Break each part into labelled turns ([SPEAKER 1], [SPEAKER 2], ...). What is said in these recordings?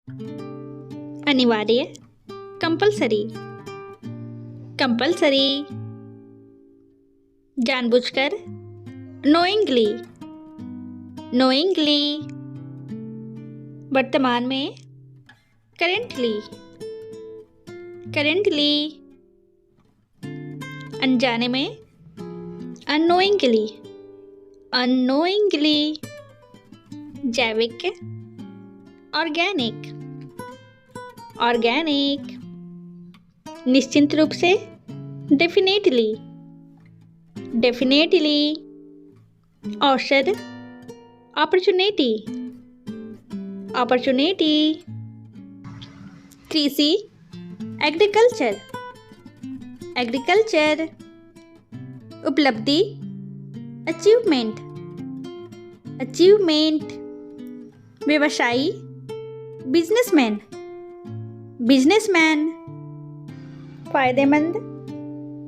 [SPEAKER 1] अनिवार्य, compulsory, compulsory. जानबूझकर, knowingly, knowingly. वर्तमान में, करेंटली, करेंटली। अनजाने में, अननोइंगली, अननोइंगली। जैविक, ऑर्गेनिक, ऑर्गेनिक। निश्चिंत रूप से, डेफिनेटली, डेफिनेटली। औषध, अपॉर्चुनिटी, अपॉर्चुनिटी। कृषि, एग्रीकल्चर, एग्रीकल्चर। उपलब्धि, अचीवमेंट, अचीवमेंट। व्यवसायी, बिजनेसमैन, बिजनेसमैन। फायदेमंद,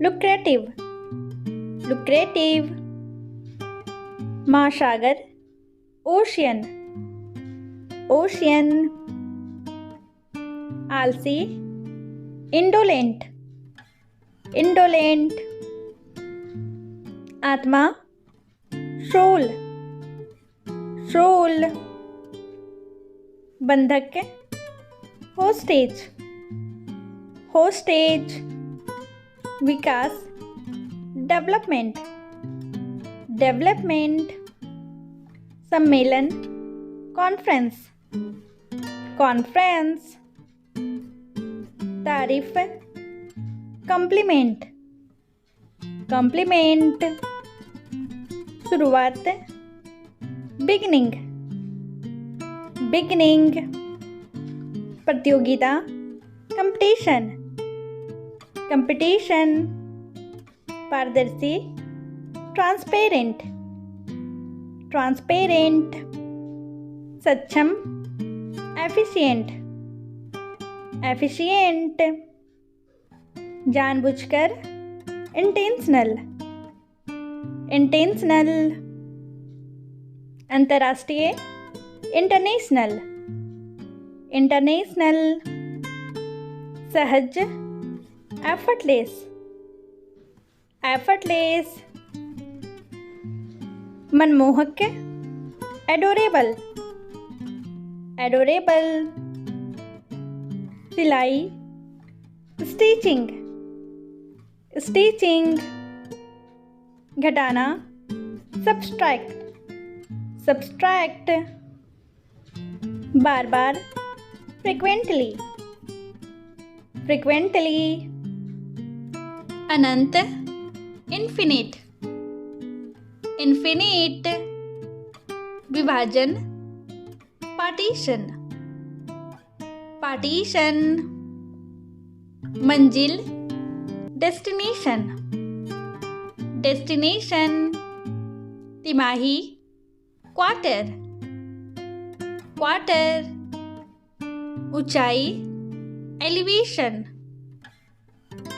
[SPEAKER 1] लुक्रेटिव, लुक्रेटिव। महासागर, ओशियन, ओशियन। आलसी, इंडोलेंट, इंडोलेंट। आत्मा, सोल, सोल। बंधक, होस्टेज, होस्टेज। विकास, डेवलपमेंट, डेवलपमेंट। सम्मेलन, कॉन्फ्रेंस, कॉन्फ्रेंस। तारीफ, कॉम्प्लीमेंट, कॉम्प्लीमेंट। शुरुआत, बिगनिंग, बिगनिंग। प्रतियोगिता, कंपटीशन, कंपटीशन। पारदर्शी, ट्रांसपेरेंट, ट्रांसपेरेंट। सक्षम, एफिशिएंट, एफिशिएंट। जानबूझकर, इंटेंशनल, इंटेंशनल। अंतर्राष्ट्रीय, इंटरनेशनल, इंटरनेशनल। सहज, एफर्टलेस, एफर्टलेस। मनमोहक, एडोरेबल, एडोरेबल। सिलाई, स्टिचिंग, स्टिचिंग। घटाना, सब्सट्रैक्ट, सब्सट्रैक्ट। बार बार, फ्रिक्वेंटली, फ्रिक्वेंटली। अनंत, इन्फिनिट, इन्फिनिट। विभाजन, पार्टीशन, पार्टीशन। मंजिल, डेस्टिनेशन, डेस्टिनेशन। तिमाही, क्वार्टर, क्वार्टर। ऊंचाई, एलिवेशन,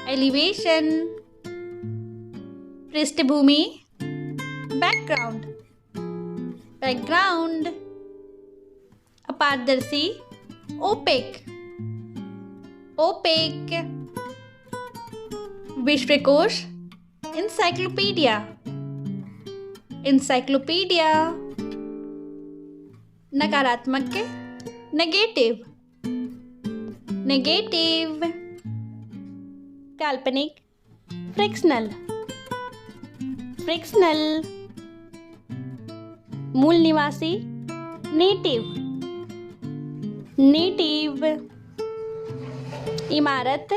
[SPEAKER 1] एलिवेशन। पृष्ठभूमि, बैकग्राउंड, बैकग्राउंड। अपारदर्शी, ओपेक, ओपेक। विश्वकोश, इंसाइक्लोपीडिया, इंसाइक्लोपीडिया। नकारात्मक, नेगेटिव, नेगेटिव। काल्पनिक, फ्रिक्शनल, फ्रिक्शनल। मूल निवासी, नेटिव, नेटिव। इमारत,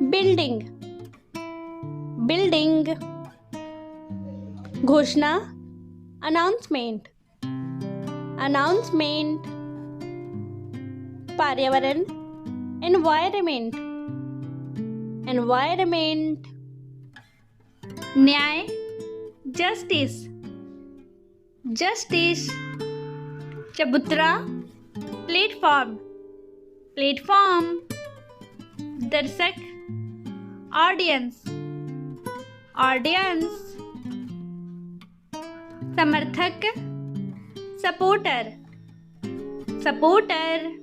[SPEAKER 1] बिल्डिंग, बिल्डिंग। घोषणा, अनाउंसमेंट, अनाउंसमेंट। पर्यावरण, एनवायरमेंट, एनवायरमेंट। न्याय, जस्टिस, जस्टिस। चबूतरा, प्लेटफॉर्म, प्लेटफॉर्म। दर्शक, ऑडियंस, ऑडियंस। समर्थक, सपोर्टर, सपोर्टर।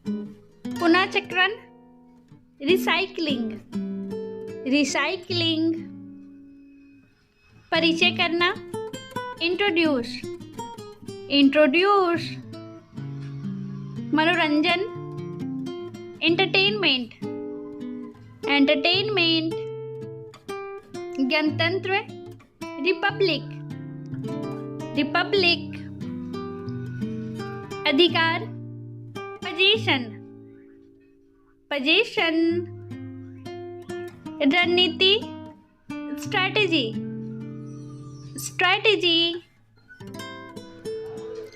[SPEAKER 1] पुनःचक्रण, रिसाइकलिंग, रिसाइकलिंग। परिचय करना, इंट्रोड्यूस, इंट्रोड्यूस। मनोरंजन, एंटरटेनमेंट, एंटरटेनमेंट। गणतंत्र, रिपब्लिक, रिपब्लिक। अधिकार, पोजीशन, पोजीशन। रणनीति, स्ट्रैटेजी, स्ट्रैटेजी।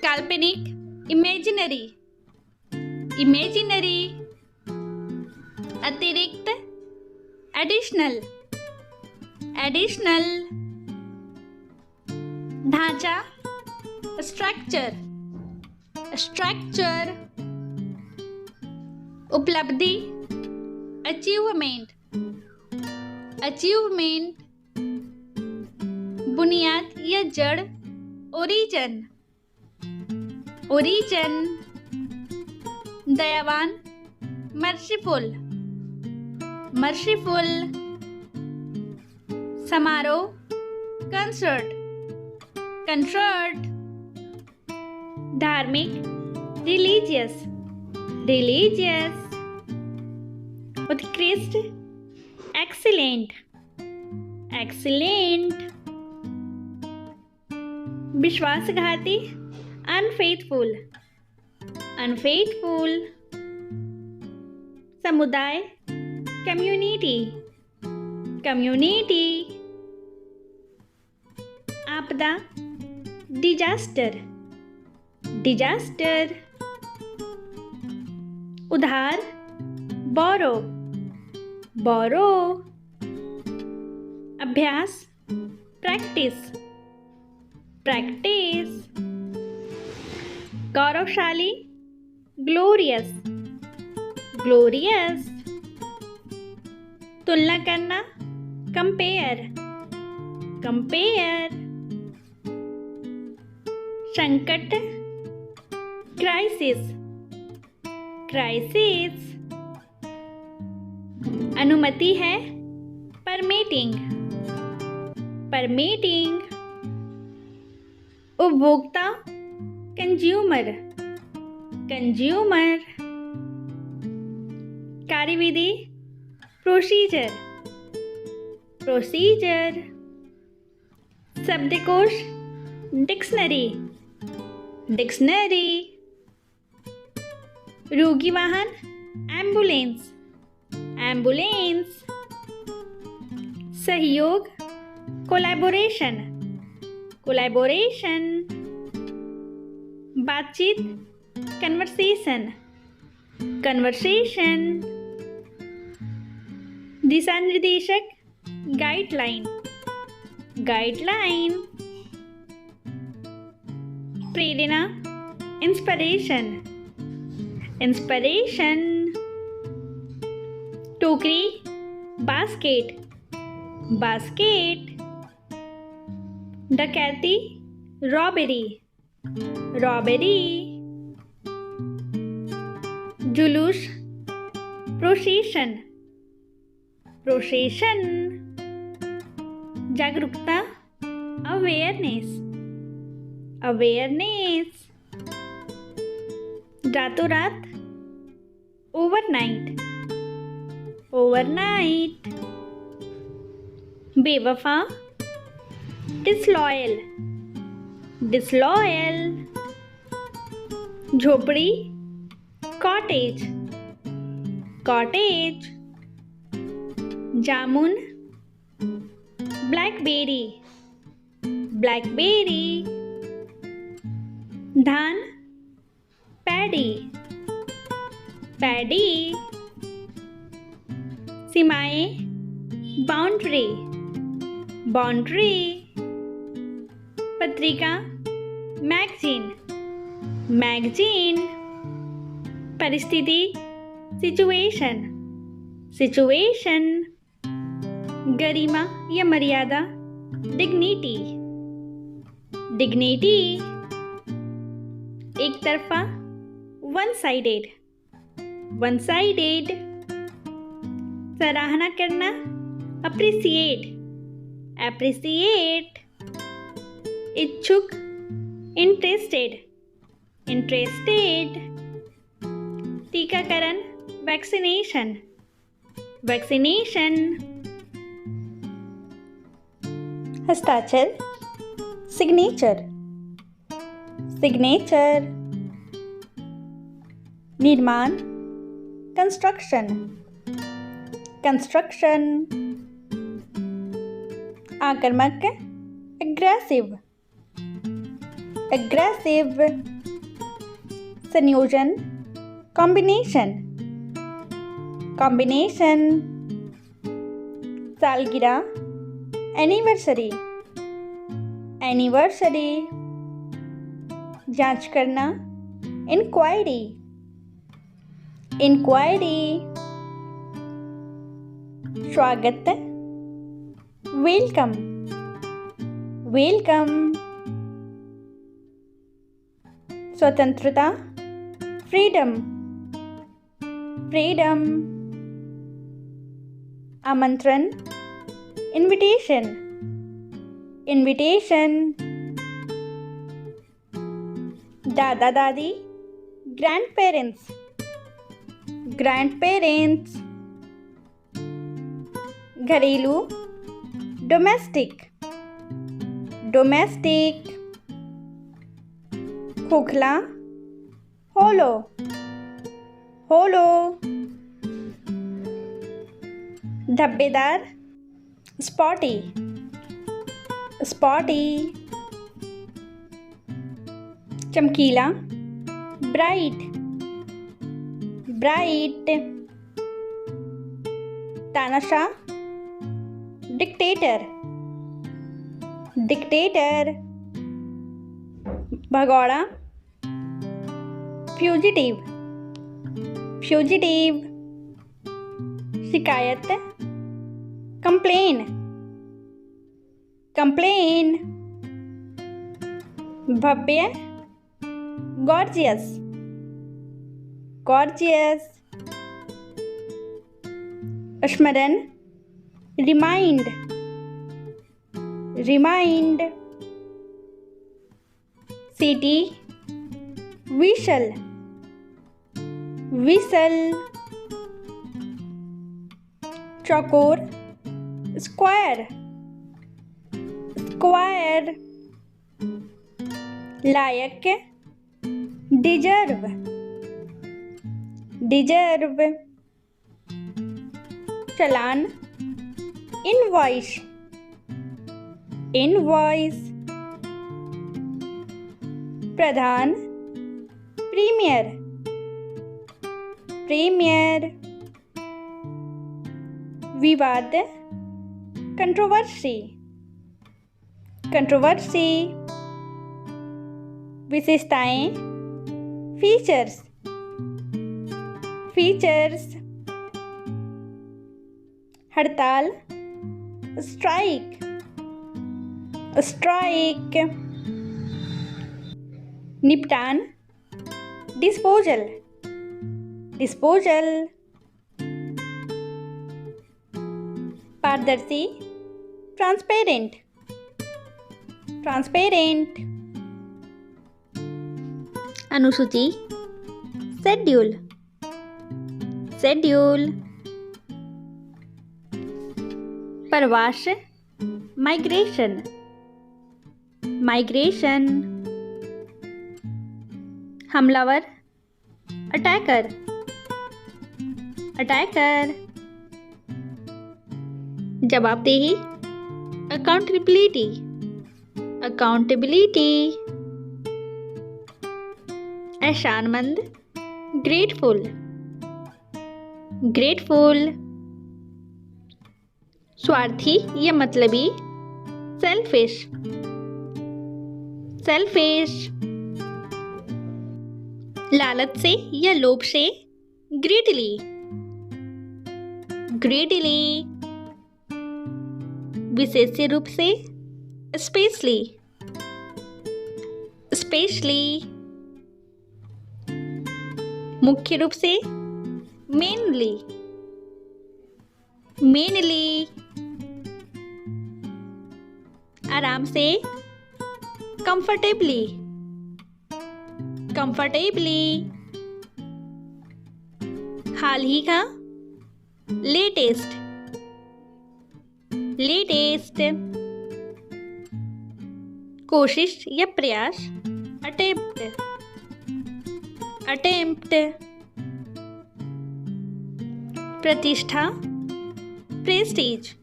[SPEAKER 1] काल्पनिक, इमेजिनरी, इमेजिनरी। अतिरिक्त, एडिशनल, एडिशनल। ढांचा, स्ट्रक्चर, स्ट्रक्चर। उपलब्धि, अचीवमेंट, अचीवमेंट। बुनियाद या जड़, ओरिजिन, ओरिजिन। दयावान, मर्सीफुल, मर्सीफुल। समारोह, कंसर्ट, कंसर्ट। धार्मिक, रिलीजियस, रिलीजियस। उत्कृष्ट, एक्सीलेंट, एक्सीलेंट। विश्वासघाती, अनफेथफुल, अनफेथफुल। समुदाय, कम्युनिटी, कम्युनिटी। आपदा, डिजास्टर, डिजास्टर। उधार, बोरो, बोरो। अभ्यास, प्रैक्टिस, प्रैक्टिस। गौरवशाली, ग्लोरियस, ग्लोरियस। तुलना करना, कंपेयर, कंपेयर। संकट, क्राइसिस, क्राइसिस। अनुमति है, परमिटिंग, परमिटिंग। उपभोक्ता, कंज्यूमर, कंज्यूमर। कार्यविधि, प्रोसीजर, प्रोसीजर। शब्दकोश, डिक्शनरी, डिक्शनरी। रोगी वाहन, एम्बुलेंस, एम्बुलेंस। सहयोग, कोलैबोरेशन, कोलैबोरेशन। बातचीत, कन्वर्सेशन, कन्वर्सेशन। दिशा निर्देशक, गाइडलाइन, गाइडलाइन। प्रेरणा, इंस्पिरेशन, इंस्पिरेशन। टोकरी, बास्केट, बास्केट। डकैती, रॉबेरी, रॉबेरी। जुलूस, प्रोसेशन, प्रोसेशन। जागरूकता, अवेयरनेस, अवेयरनेस। रातों रात, ओवरनाइट, ओवरनाइट। बेवफा, डिसलॉयल, डिसलॉयल। झोपड़ी, कॉटेज, कॉटेज। जामुन, ब्लैकबेरी, ब्लैकबेरी। धान, पैडी, पैडी। सीमाएं, बाउंड्री, बाउंड्री। पत्रिका, मैगजीन, मैगजीन। परिस्थिति, सिचुएशन, सिचुएशन। गरिमा या मर्यादा, डिग्निटी, डिग्निटी। एक तरफा, वन साइडेड, वन साइडेड। सराहना करना, अप्रिसिएट, एप्रिसिएट। इच्छुक, इंटरेस्टेड, इंटरेस्टेड। टीकाकरण, वैक्सीनेशन, वैक्सीनेशन। हस्ताक्षर, सिग्नेचर, सिग्नेचर। निर्माण, कंस्ट्रक्शन, कंस्ट्रक्शन। आक्रामक, एग्रेसिव, एग्रेसिव। संयोजन, कॉम्बिनेशन, कॉम्बिनेशन। सालगिरह, एनिवर्सरी, एनिवर्सरी। जांच करना, इंक्वायरी, इंक्वायरी। स्वागत, वेलकम, वेलकम। स्वतंत्रता, फ्रीडम, फ्रीडम। आमंत्रण, इनविटेशन, इनविटेशन। दादा दादी, ग्रैंड पेरेंट्स, ग्रैंड पेरेंट्स। घरेलू, डोमेस्टिक, डोमेस्टिक। खोखला, होलो, होलो। धब्बेदार, स्पॉटी, स्पॉटी। चमकीला, ब्राइट, ब्राइट। तानाशाह, डिक्टेटर, डिक्टेटर। भगौड़ा, फ्यूजिटिव, फ्यूजिटिव। शिकायत, कंप्लेन, कंप्लेन। भव्य, गॉर्जियस, गॉर्जियस। स्मरण, रिमाइंड, रिमाइंड। सिटी, विशल, विशल। चौकोर, स्क्वायर, स्क्वायर। लायक, डिजर्व, डिजर्व। चालान, इनवॉइस, इनवॉइस। प्रधान, प्रीमियर, प्रीमियर। विवाद, कंट्रोवर्सी, कंट्रोवर्सी। विशेषताएं, फीचर्स, फीचर्स। हड़ताल, स्ट्राइक, स्ट्राइक। निपटान, डिस्पोजल, डिस्पोजल। पारदर्शी, ट्रांसपेरेंट, ट्रांसपेरेंट। अनुसूची, शेड्यूल, शेड्यूल। प्रवास, माइग्रेशन, माइग्रेशन। हमलावर, अटैकर, अटैकर। जवाबदेही, अकाउंटेबिलिटी, अकाउंटेबिलिटी। एहसानमंद, ग्रेटफुल, ग्रेटफुल। स्वार्थी या मतलबी, सेल्फिश, सेल्फिश। लालच से या लोभ से, ग्रीडली, ग्रीडली। विशेष रूप से, स्पेशली, स्पेशली। मुख्य रूप से, मेनली, मेनली। आराम से, कंफर्टेबली, कंफर्टेबली। हाल ही का, लेटेस्ट, लेटेस्ट। कोशिश या प्रयास, अटेम्प्ट, अटेम्प्ट। प्रतिष्ठा, प्रेस्टीज,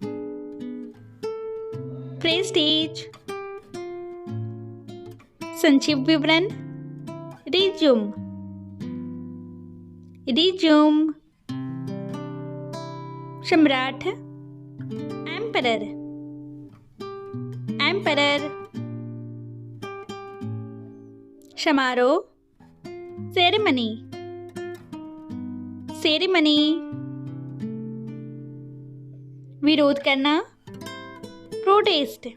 [SPEAKER 1] प्रेस्टीज। संक्षिप्त विवरण, रिज्यूम, रिज्यूम। सम्राट, एम्परर, एम्परर। समारोह, सेरेमनी, सेरेमनी। विरोध करना, प्रोटेस्ट,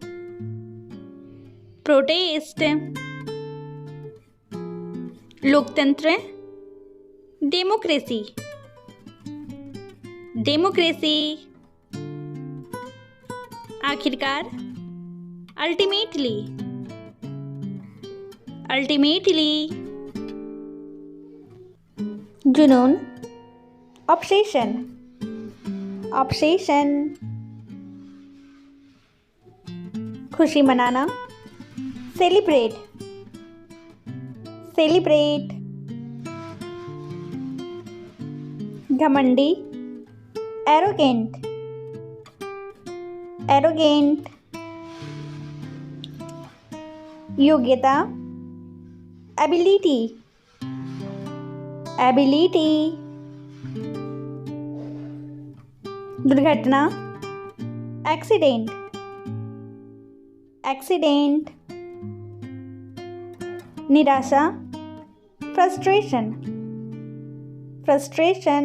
[SPEAKER 1] प्रोटेस्ट। लोकतंत्र, डेमोक्रेसी, डेमोक्रेसी। आखिरकार, अल्टीमेटली, अल्टीमेटली। जुनून, ऑब्सेशन, ऑब्सेशन। खुशी मनाना, सेलिब्रेट, सेलिब्रेट। घमंडी, एरोगेंट, एरोगेंट। योग्यता, एबिलिटी, एबिलिटी। दुर्घटना, एक्सीडेंट, एक्सीडेंट। निराशा, फ्रस्ट्रेशन, फ्रस्ट्रेशन।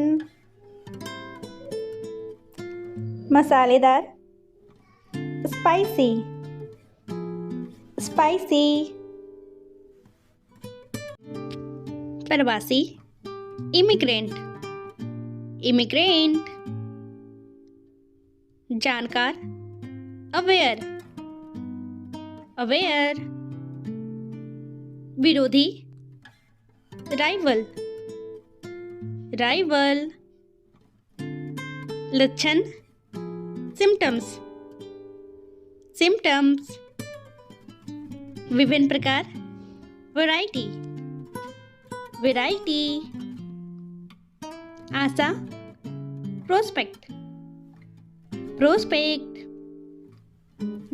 [SPEAKER 1] मसालेदार, स्पाइसी, स्पाइसी। प्रवासी, इमिग्रेंट, इमिग्रेंट। जानकार, अवेयर, अवेयर। विरोधी, राइवल, राइवल। लक्षण, सिम्टम्स, सिम्टम्स। विभिन्न प्रकार, वैरायटी, वैरायटी। आशा, प्रोस्पेक्ट, प्रोस्पेक्ट।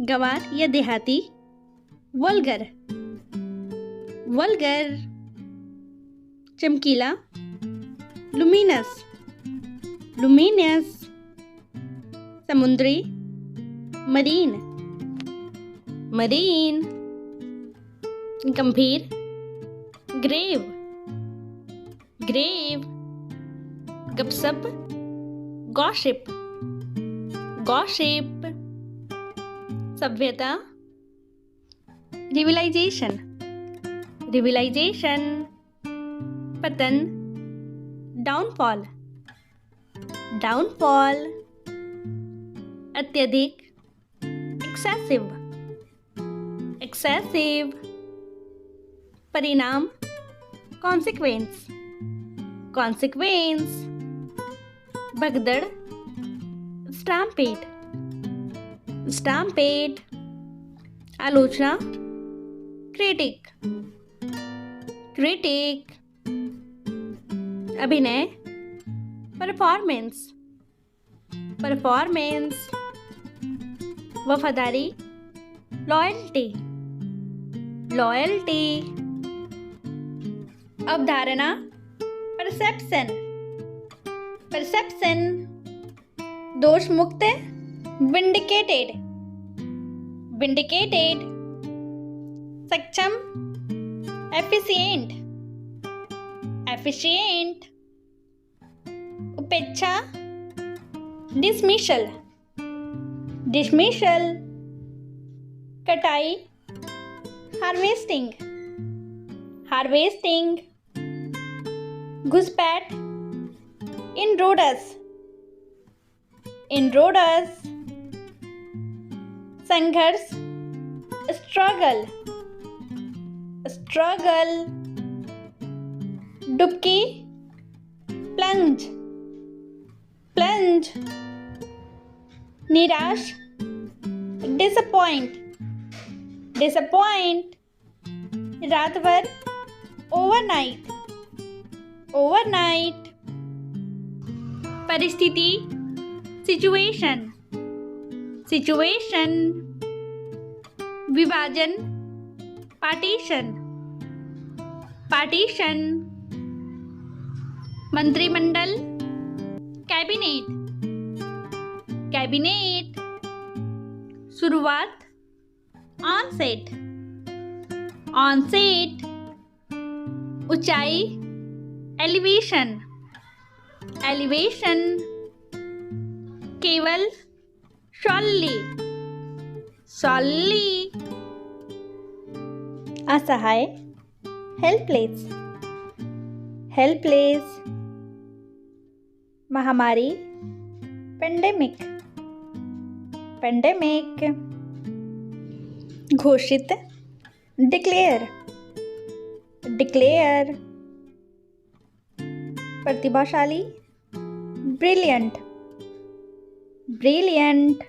[SPEAKER 1] गंवार या देहाती, वल्गर, वल्गर। चमकीला, लुमिनस, लुमिनस। समुद्री, मरीन, मरीन। गंभीर, ग्रेव, ग्रेव। गपसप, गॉसिप, गॉसिप। सभ्यता, रिविलाइजेशन, रिविलाइजेशन। पतन, डाउनफॉल, डाउनफॉल। अत्यधिक, एक्सेसिव, एक्सेसिव। परिणाम, कॉन्सिक्वेंस, कॉन्सिक्वेंस। भगदड़, स्टैम्पेड, स्टैम्पेड। आलोचना, क्रिटिक, क्रिटिक। अभिनय, परफॉर्मेंस, परफॉर्मेंस। वफादारी, लॉयल्टी, लॉयल्टी। अवधारणा, परसेप्शन, परसेप्शन। दोष मुक्त, विंडिकेटेड, विंडिकेटेड। सक्षम, एफिशिएंट, एफिशिएंट। उपेक्षा, डिसमिशल, डिसमिशल। कटाई, हार्वेस्टिंग, हार्वेस्टिंग। घुसपैठ, intruders, intruders, संघर्ष, struggle, struggle, डुबकी, plunge, plunge, निराश, disappoint, disappoint, रात भर, overnight, overnight, परिस्थिति, situation, situation, विभाजन, partition, partition, मंत्रिमंडल, कैबिनेट, कैबिनेट, शुरुआत, ऑनसेट, ऑनसेट, ऊंचाई, एलिवेशन, एलिवेशन, केवल, शॉली, शॉली, असहाय, हेल्पलेस, हेल्पलेस, महामारी, पेंडेमिक, पेंडेमिक, घोषित, डिक्लेयर, डिक्लेयर, प्रतिभाशाली, ब्रिलियंट, ब्रिलियंट,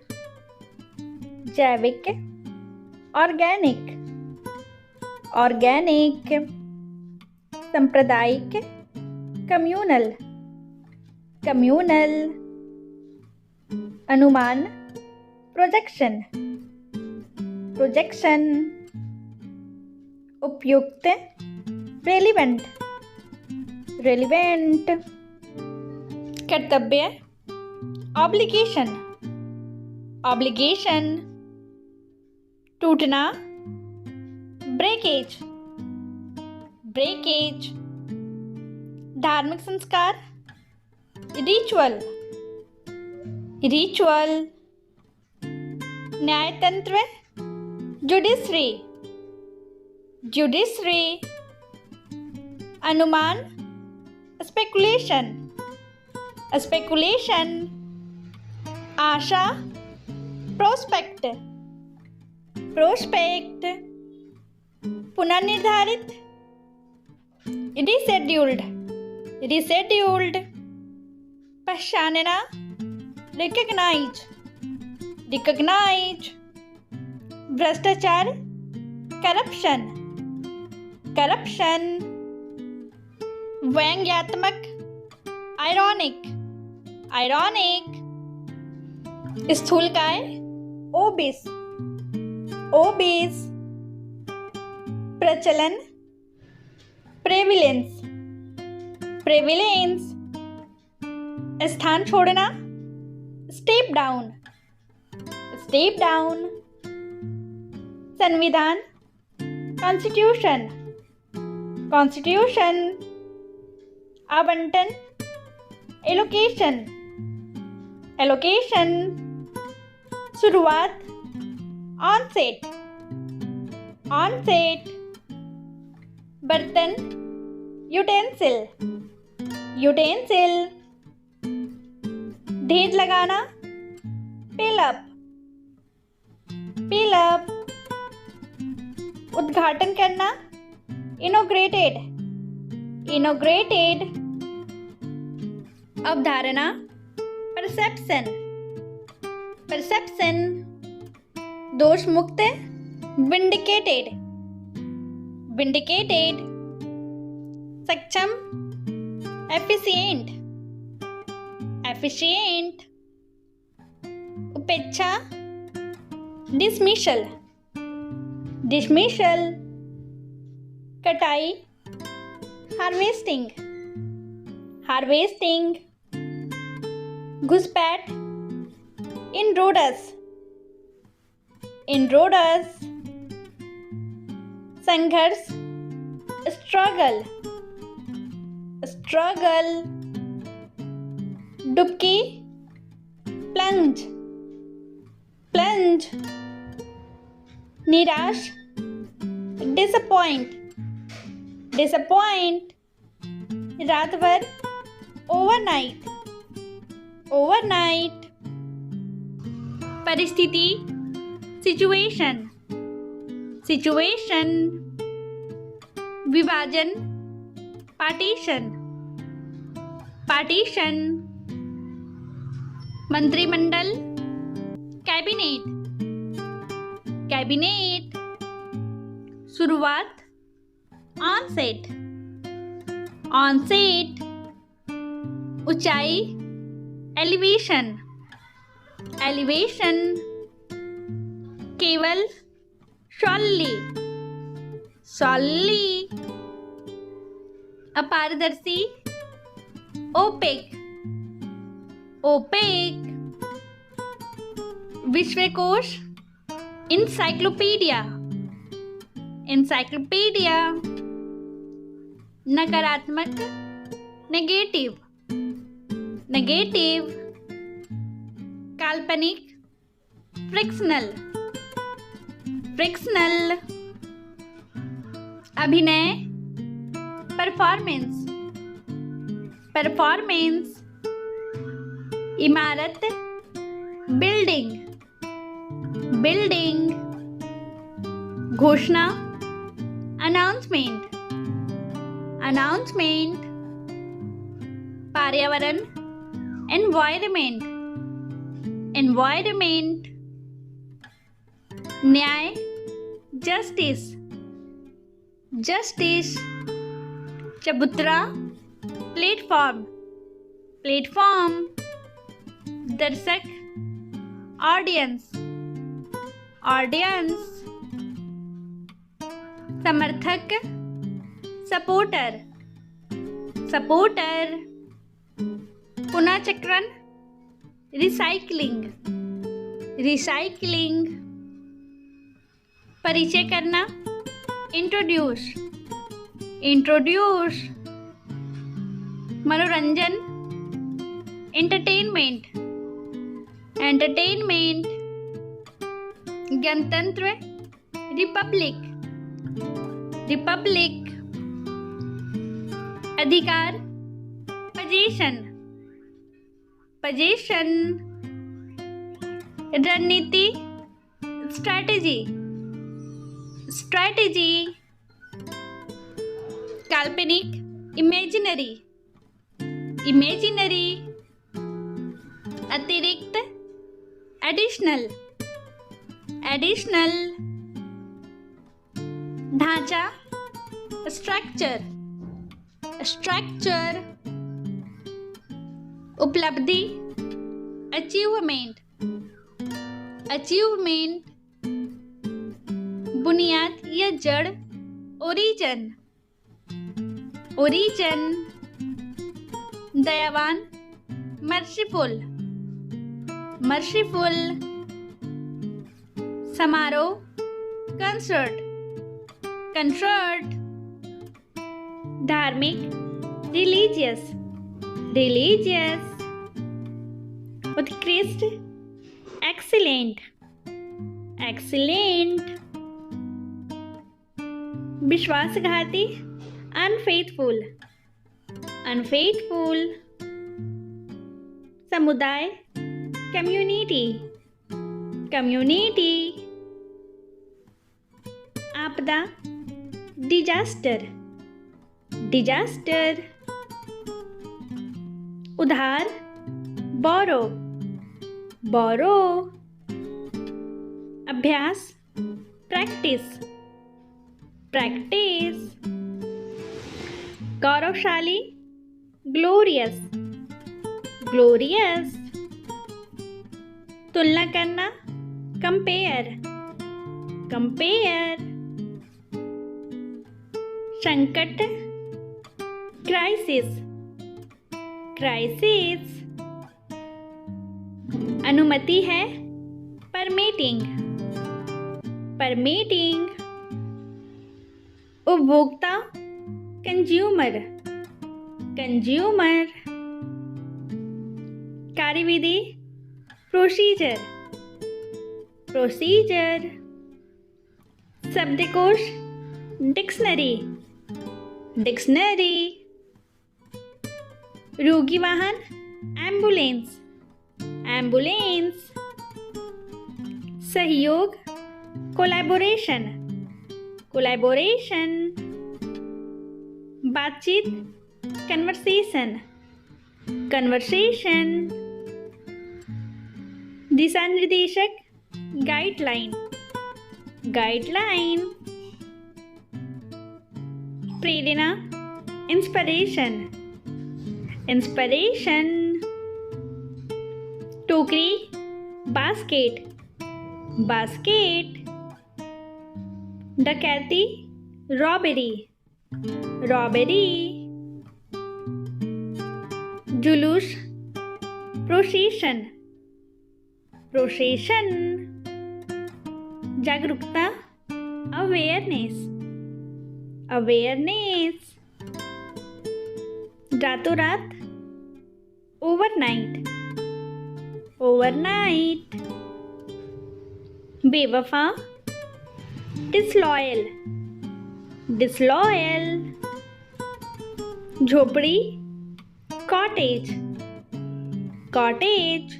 [SPEAKER 1] जैविक, ऑर्गेनिक, ऑर्गेनिक, सांप्रदायिक, कम्युनल, कम्युनल, अनुमान, प्रोजेक्शन, प्रोजेक्शन, उपयुक्त, रेलिवेंट, रेलिवेंट, कर्तव्य, ऑब्लिगेशन, ऑब्लिगेशन, टूटना, ब्रेकेज, ब्रेकेज, धार्मिक संस्कार, रिचुअल, रिचुअल, न्यायतंत्र, जुडिशरी, जुडिशरी, अनुमान, स्पेकुलेशन, स्पेकुलेशन, आशा, प्रोस्पेक्ट, प्रोस्पेक्ट, पुनर्निर्धारित, रिशेड्यूल्ड, रिशेड्यूल्ड, पहचानना, रिकग्नाइज, रिकग्नाइज, भ्रष्टाचार, corruption, corruption, व्यंग्यात्मक, ironic, ironic, स्थूलकाय, obese, obese, प्रचलन, प्रेविलेंस, प्रेविलेंस, स्थान छोड़ना, स्टेप डाउन, स्टेप डाउन, संविधान, कॉन्स्टिट्यूशन, कॉन्स्टिट्यूशन, आवंटन, एलोकेशन, एलोकेशन, शुरुआत, ऑनसेट, ऑनसेट, बर्तन, यूटेंसिल, यूटेंसिल, ढेर लगाना, पिलअप, पिलअप, उद्घाटन करना, इनोग्रेटेड, इनोग्रेटेड, अवधारणा, परसेप्शन, परसेप्शन, दोष मुक्त, विंडिकेटेड, विंडिकेटेड, सक्षम, एफिशिएंट, एफिशिएंट, उपेक्षा, डिसमिशल, डिसमिशल, कटाई, हार्वेस्टिंग, हार्वेस्टिंग, घुसपैठ, इनरोडस, इनरोडस, संघर्ष, स्ट्रगल, स्ट्रगल, डुबकी, प्लंज, प्लंज, निराश, डिसअपॉइंट, डिसअपॉइंट, रात भर, ओवरनाइट, overnight, परिस्थिति, situation, situation, विभाजन, partition, partition, मंत्रिमंडल, कैबिनेट, कैबिनेट, शुरुआत, ऑनसेट, ऑनसेट, ऊंचाई, एलिवेशन, एलिवेशन, केवल, शॉली, शॉली, अपारदर्शी, ओपेक, ओपेक, विश्वकोश, इंसाइक्लोपीडिया, इंसाइक्लोपीडिया, नकारात्मक, नेगेटिव, नेगेटिव, काल्पनिक, फ्रिक्शनल, फ्रिक्शनल, अभिनय, परफॉर्मेंस, परफॉर्मेंस, इमारत, बिल्डिंग, बिल्डिंग, घोषणा, अनाउंसमेंट, अनाउंसमेंट, पर्यावरण, एनवायरमेंट, एनवायरमेंट, न्याय, जस्टिस, जस्टिस, चबूतरा, प्लेटफॉर्म, प्लेटफॉर्म, दर्शक, ऑडियंस, ऑडियंस, समर्थक, सपोर्टर, सपोर्टर, पुनर्चक्रण, रिसाइकलिंग, रिसाइकलिंग, परिचय करना, इंट्रोड्यूस, इंट्रोड्यूस, मनोरंजन, एंटरटेनमेंट, एंटरटेनमेंट, गणतंत्र, रिपब्लिक, रिपब्लिक, अधिकार, पोजीशन, पोजीशन, रणनीति, स्ट्रैटेजी, स्ट्रैटेजी, काल्पनिक, इमेजिनरी, इमेजिनरी, अतिरिक्त, एडिशनल, एडिशनल, ढांचा, स्ट्रक्चर, स्ट्रक्चर, उपलब्धि, अचीवमेंट, अचीवमेंट, बुनियाद या जड़, ओरिजिन, ओरिजिन, दयावान, मर्सीफुल, मर्सीफुल, समारोह, कंसर्ट, कंसर्ट, धार्मिक, रिलीजियस, रिलीजियस, उत्कृष्ट, एक्सीलेंट, एक्सीलेंट, विश्वासघाती, अनफेथफुल, अनफेथफुल, समुदाय, कम्युनिटी, कम्युनिटी, आपदा, डिजास्टर, डिजास्टर, उधार, बोरो, बोरो, अभ्यास, प्रैक्टिस, प्रैक्टिस, गौरवशाली, ग्लोरियस, ग्लोरियस, तुलना करना, कंपेयर, कंपेयर, संकट, क्राइसिस, क्राइसिस, अनुमति है, परमिटिंग, परमिटिंग, उपभोक्ता, कंज्यूमर, कंज्यूमर, कार्यविधि, प्रोसीजर, प्रोसीजर, शब्दकोश, डिक्शनरी, डिक्शनरी, रोगी वाहन, एम्बुलेंस, एम्बुलेंस। सहयोग कोलैबोरेशन, कोलैबोरेशन। बातचीत कन्वर्सेशन, कन्वर्सेशन। दिशा निर्देशक गाइडलाइन, गाइडलाइन। प्रेरणा इंस्पिरेशन, इंस्पिरेशन। टोकरी बास्केट, बास्केट। डकैती रॉबेरी, रॉबेरी। जुलूस प्रोसेशन, प्रोसेशन। जागरूकता अवेयरनेस, अवेयरनेस। रातों रात ओवरनाइट, ओवरनाइट। बेवफा डिसलॉयल, डिसलॉयल। झोपड़ी कॉटेज, कॉटेज।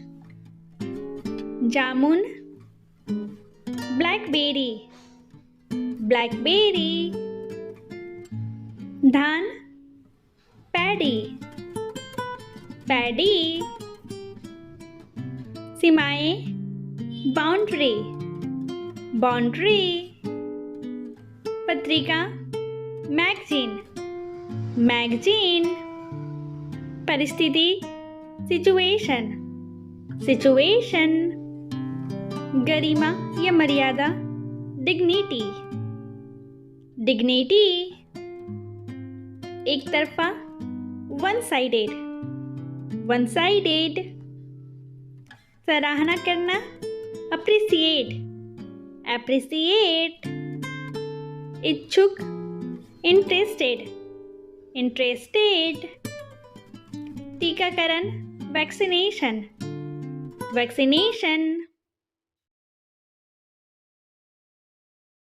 [SPEAKER 1] जामुन ब्लैकबेरी, ब्लैकबेरी। धान पैडी, पैडी। सीमाएं बाउंड्री, बाउंड्री। पत्रिका मैगजीन, मैगजीन। परिस्थिति सिचुएशन, सिचुएशन। गरिमा या मर्यादा डिग्निटी, डिग्निटी। एक तरफा वन साइडेड, वन साइडेड। सराहना करना अप्रिसिएट, एप्रिसिएट। इच्छुक इंटरेस्टेड, इंटरेस्टेड। टीकाकरण वैक्सीनेशन, वैक्सीनेशन।